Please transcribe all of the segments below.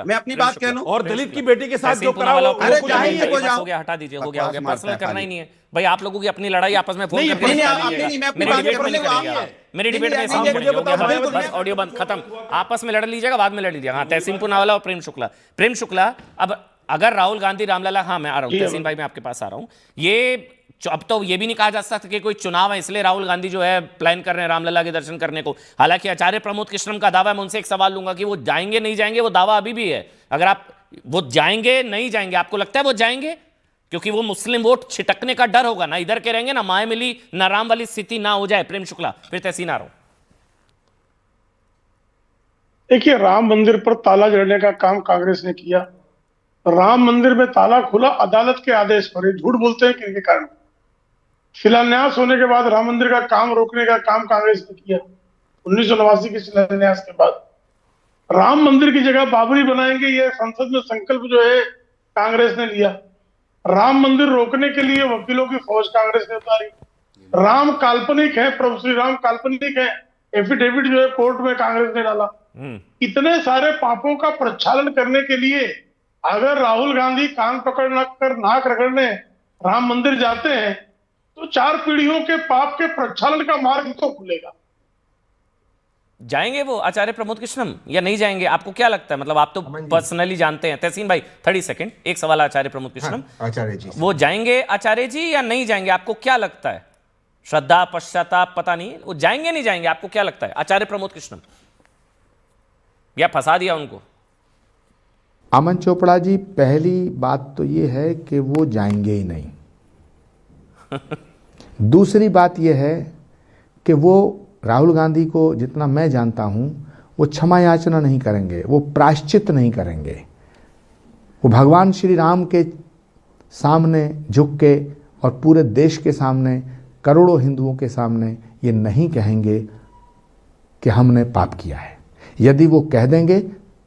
शुक्ला, मैं अपनी प्रेम बात शुक्ला। कह लूं और दलित की बेटी के साथ जो तहसीन करा पूनावाला, वो प्रेम अरे शुक्ला, चाहिए भाई, वो बस जाओ। हो गया, हटा दीजिए, हो गया, बकवास पर्सनल मारता है करना ही खाली। नहीं है भाई। आप लोगों की अपनी लड़ाई आपस में फोन नहीं, करके नहीं, निपटा आपने लीजिएगा। नहीं, मैं अपनी मेरी बात डिबेट कर में नहीं रहा हूं। करेंगे आप- आप। मेरी नहीं, डिबेट में नहीं, ऐसे आप नहीं मुझे करेंगे, हो गया, बताओ, बस बिल्कुल, बस मैं- ऑडियो बंद, खत्म। आपस में लड़ लीजिएगा, बाद में लड़ लीजिएगा। हाँ, तहसीन पूनावाला और प्रेम शुक्ला। प्रेम शुक्ला, अब अगर राहुल गांधी रामलला, हाँ मैं आ रहा हूँ, तहसीन भाई मैं आपके पास आ रहा हूँ। ये अब तो ये भी नहीं कहा जा सकता कि कोई चुनाव है इसलिए राहुल गांधी जो है प्लान कर रहे हैं रामलला के दर्शन करने को। हालांकि आचार्य प्रमोद कृष्णम का दावा है, मैं उनसे एक सवाल लूंगा कि वो जाएंगे नहीं जाएंगे, वो दावा अभी भी है। अगर आप वो जाएंगे नहीं जाएंगे, आपको लगता है वो जाएंगे? क्योंकि वो मुस्लिम वोट छिटकने का डर होगा ना, इधर के रहेंगे ना, माए मिली ना राम वाली स्थिति ना हो जाए। प्रेम शुक्ला, फिर तहसीन आ रहा हूं। देखिए, राम मंदिर पर ताला जड़ने का काम कांग्रेस ने किया। राम मंदिर में ताला खुला अदालत के आदेश पर। ये झूठ बोलते हैं किनके कारण? शिलान्यास होने के बाद राम मंदिर का काम रोकने का काम कांग्रेस ने किया 1989 के शिलान्यास के बाद। राम मंदिर की जगह बाबरी बनाएंगे, ये संसद में संकल्प जो है कांग्रेस ने लिया। राम मंदिर रोकने के लिए वकीलों की फौज कांग्रेस ने उतारी। राम काल्पनिक है, प्रभु श्री राम काल्पनिक है, एफिडेविट जो है कोर्ट में कांग्रेस ने डाला। इतने सारे पापों का प्रक्षालन करने के लिए अगर राहुल गांधी कान पकड़ कर नाक रगड़ने राम मंदिर जाते हैं तो 4 पीढ़ियों के पाप के प्रक्षालन का मार्ग तो खुलेगा। जाएंगे वो आचार्य प्रमोद कृष्णम या नहीं जाएंगे? आपको क्या लगता है? मतलब आप तो पर्सनली जानते हैं। तहसीन भाई 30 सेकंड, एक सवाल आचार्य प्रमोद कृष्णम। आचार्य जी, वो जाएंगे आचार्य जी या नहीं जाएंगे? आपको क्या लगता है? श्रद्धा, पश्चाताप, पता नहीं, वो जाएंगे नहीं जाएंगे? आपको क्या लगता है आचार्य प्रमोद कृष्णम? या फंसा दिया उनको? अमन चोपड़ा जी, पहली बात तो ये है कि वो जाएंगे ही नहीं। दूसरी बात ये है कि वो राहुल गांधी को जितना मैं जानता हूं, वो क्षमा याचना नहीं करेंगे, वो प्रायश्चित नहीं करेंगे। वो भगवान श्री राम के सामने झुक के और पूरे देश के सामने, करोड़ों हिंदुओं के सामने ये नहीं कहेंगे कि हमने पाप किया है। यदि वो कह देंगे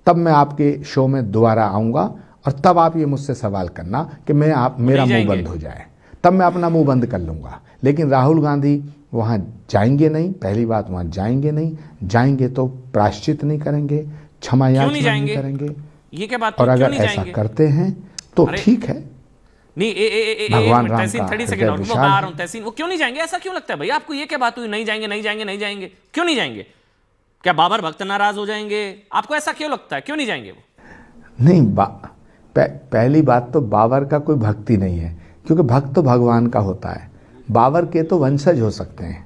तब मैं आपके शो में दोबारा आऊँगा और तब आप ये मुझसे सवाल करना कि मेरा मुंह बंद हो जाए, तब मैं अपना मुंह बंद कर लूँगा। लेकिन राहुल गांधी वहाँ जाएंगे नहीं। पहली बात, वहाँ जाएंगे नहीं। जाएंगे तो प्रायश्चित नहीं करेंगे, क्षमा याचना नहीं करेंगे। ये क्या बात? और अगर ऐसा करते हैं तो ठीक है। नहीं, भगवान राम तहसीन 30 सेकंड और मैं आ रहा हूं। तहसीन, वो क्यों नहीं जाएंगे? ऐसा क्यों लगता है भाई आपको? ये क्या बात हुई? नहीं जाएंगे, नहीं जाएंगे, नहीं जाएंगे, क्यों नहीं जाएंगे? क्या बाबर भक्त नाराज हो जाएंगे? आपको ऐसा क्यों लगता है? क्यों नहीं जाएंगे वो? नहीं, पहली बात तो बाबर का कोई भक्ति नहीं है, क्योंकि भक्त तो भगवान का होता है। बाबर के तो वंशज हो सकते हैं।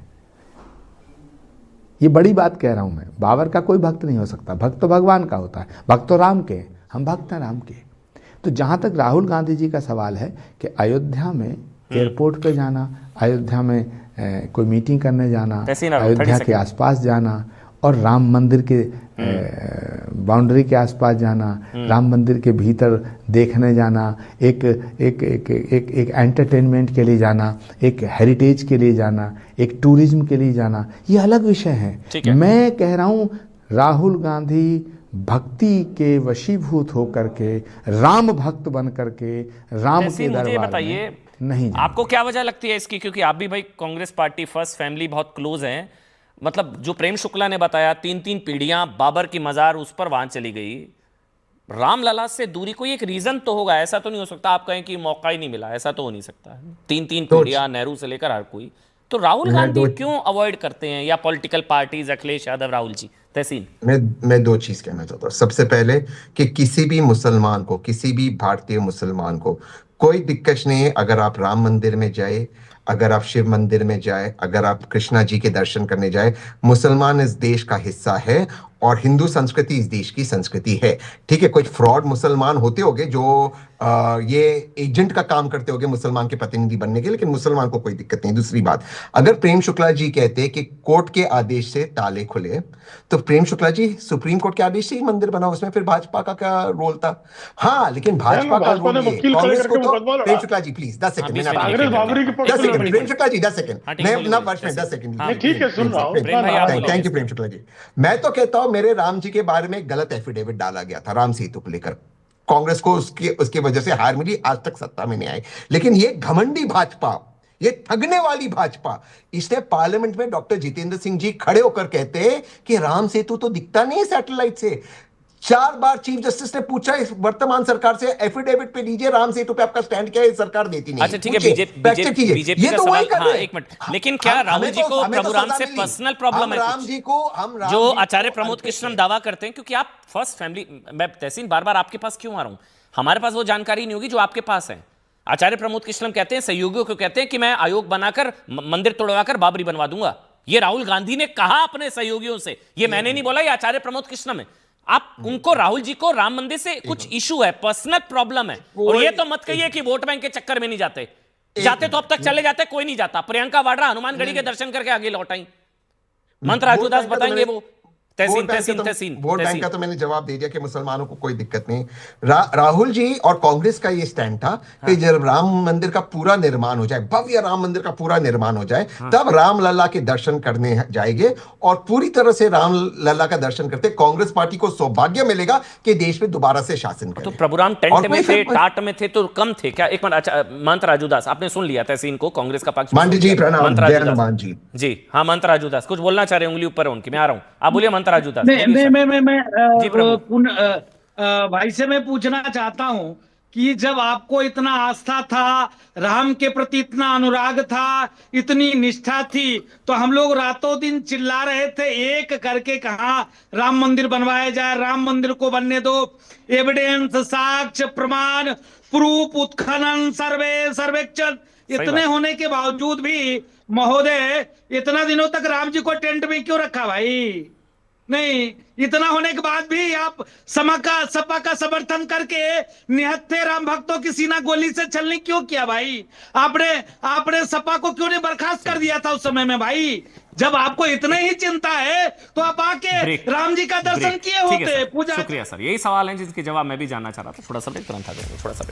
ये बड़ी बात कह रहा हूं मैं। बाबर का कोई भक्त नहीं हो सकता, भक्त तो भगवान का होता है। भक्त तो राम के, हम भक्त हैं राम के। तो जहां तक राहुल गांधी जी का सवाल है कि अयोध्या में एयरपोर्ट पे जाना, अयोध्या में कोई मीटिंग करने जाना, अयोध्या के आसपास जाना और राम मंदिर के बाउंड्री के आसपास जाना, राम मंदिर के भीतर देखने जाना, एक एंटरटेनमेंट के लिए जाना, एक हेरिटेज के लिए जाना, एक टूरिज्म के लिए जाना, ये अलग विषय है। मैं कह रहा हूँ राहुल गांधी भक्ति के वशीभूत होकर के, राम भक्त बन करके राम के दरबार में नहीं जाना। आपको क्या वजह लगती है इसकी? क्योंकि आप भी भाई कांग्रेस पार्टी फर्स्ट फैमिली बहुत क्लोज हैं। मतलब जो प्रेम शुक्ला ने बताया, 3 पीढ़ियां बाबर की मजार उस पर वहां चली गई। रामलला से दूरी कोई एक रीजन तो होगा। ऐसा तो नहीं हो सकता आप कहें कि मौका ही नहीं मिला, ऐसा तो हो नहीं सकता। 3 पीढ़ियां, नेहरू से लेकर हर कोई। तो राहुल गांधी क्यों अवॉइड करते हैं, या पॉलिटिकल पार्टीज, अखिलेश यादव, राहुल जी? तहसीन, मैं 2 चीज कहना चाहता हूँ। सबसे पहले कि किसी भी मुसलमान को, किसी भी भारतीय मुसलमान को कोई दिक्कत नहीं है अगर आप राम मंदिर में जाए, अगर आप शिव मंदिर में जाए, अगर आप कृष्णा जी के दर्शन करने जाए। मुसलमान इस देश का हिस्सा है और हिंदू संस्कृति इस देश की संस्कृति है। ठीक है, कुछ फ्रॉड मुसलमान होते होंगे जो ये एजेंट का काम करते होंगे मुसलमान के प्रतिनिधि बनने के, लेकिन मुसलमान को कोई दिक्कत नहीं। दूसरी बात, अगर प्रेम शुक्ला जी कहते हैं कि कोर्ट के आदेश से ताले खुले, तो प्रेम शुक्ला जी सुप्रीम कोर्ट के आदेश से ही मंदिर बना, उसमें फिर भाजपा का क्या रोल था? हाँ, लेकिन भाजपा का रोल ये, कांग्रेस को तो Prem Shukla ji please 10 second, Prem Shukla ji 10 second, मैं अपना वर्ष में 10 सेकंड। ठीक है, सुन रहा हूं। थैंक यू प्रेम शुक्ला जी। मैं तो कहता हूं मेरे राम जी के बारे में गलत एफिडेविट डाला गया था राम सेतु को लेकर। कांग्रेस को उसकी वजह से हार मिली, आज तक सत्ता में नहीं आई। लेकिन ये घमंडी भाजपा, ये ठगने वाली भाजपा, इसने पार्लियामेंट में डॉक्टर जितेंद्र सिंह जी खड़े होकर कहते हैं कि राम सेतु तो दिखता नहीं है सैटेलाइट से। 4 बार चीफ जस्टिस ने पूछा इस वर्तमान सरकार से, एफिडेविट पे लीजिए राम सेतु पे आपका स्टैंड क्या है, सरकार देती नहीं। अच्छा ठीक है, बीजेपी ये का तो सवाल, वही कर रहे हैं। एक मिनट, लेकिन क्या राहुल जी को प्रभु राम से पर्सनल प्रॉब्लम है? राम जी को हम जो आचार्य प्रमोद कृष्णम दावा करते हैं, क्योंकि आप फर्स्ट फैमिली, मैं तहसीन बार बार आपके पास क्यों आ रहा हूं, हमारे पास वो जानकारी नहीं होगी जो आपके पास है। आचार्य प्रमोद कृष्णम कहते हैं, सहयोगियों को कहते हैं कि मैं आयोग बनाकर मंदिर तोड़वाकर बाबरी बनवा दूंगा। ये राहुल गांधी ने कहा अपने सहयोगियों से, ये मैंने नहीं बोला, ये आचार्य प्रमोद कृष्णम है। आप उनको, राहुल जी को राम मंदिर से कुछ इशू है, पर्सनल प्रॉब्लम है। और ये तो मत कहिए कि वोट बैंक के चक्कर में नहीं जाते, जाते तो अब तक चले जाते, कोई नहीं जाता। प्रियंका वाड्रा हनुमानगढ़ी के दर्शन करके आगे लौट आई, मंत्र राजूदास बताएंगे वो वोट बैंक का तो मैंने जवाब दे दिया कि मुसलमानों को कोई दिक्कत नहीं। राहुल जी और कांग्रेस का ये स्टैंड था कि जब राम मंदिर का पूरा निर्माण हो जाए, भव्य राम मंदिर का पूरा निर्माण हो जाए, तब राम लला के दर्शन करने जाएंगे और पूरी तरह से राम लला का दर्शन करते कांग्रेस पार्टी को सौभाग्य मिलेगा कि देश में दोबारा से शासन करे। तो प्रभुराम टेंट में थे, टाट में थे, तो कम थे क्या? एक मिनट, अच्छा महंत राजूदास आपने सुन लिया तहसीन को, कांग्रेस का पक्ष। मांडी जी प्रणाम, जय हनुमान जी। जी हाँ, महंत राजूदास कुछ बोलना चाह रहे हैं, उंगली ऊपर है उनकी, मैं आ रहा हूं, आप बोलिए महंत राजूदास। भाई से मैं पूछना चाहता हूं कि जब आपको इतना आस्था था, राम के प्रति इतना अनुराग था, इतनी निष्ठा थी, तो हम लोग रातों दिन चिल्ला रहे थे एक करके, कहा राम मंदिर बनवाया जाए, राम मंदिर को बनने दो, एविडेंस, साक्ष्य, प्रमाण, प्रूफ, उत्खनन, सर्वे, सर्वेक्षण, इतने होने के बावजूद भी महोदय इतना दिनों तक राम जी को टेंट में क्यों रखा भाई? नहीं, इतना होने के बाद भी आप सपा का समर्थन करके निहत्थे राम भक्तों की सीना गोली से छलनी क्यों किया भाई? आपने सपा को क्यों नहीं बर्खास्त कर दिया था उस समय में भाई? जब आपको इतने ही चिंता है तो आप आके राम जी का दर्शन किए होते, पूजा। शुक्रिया सर, यही सवाल है जिसके जवाब मैं भी जानना चाह रहा था। थोड़ा सा ब्रेक, तुरंत आ जाएंगे, थोड़ा सा।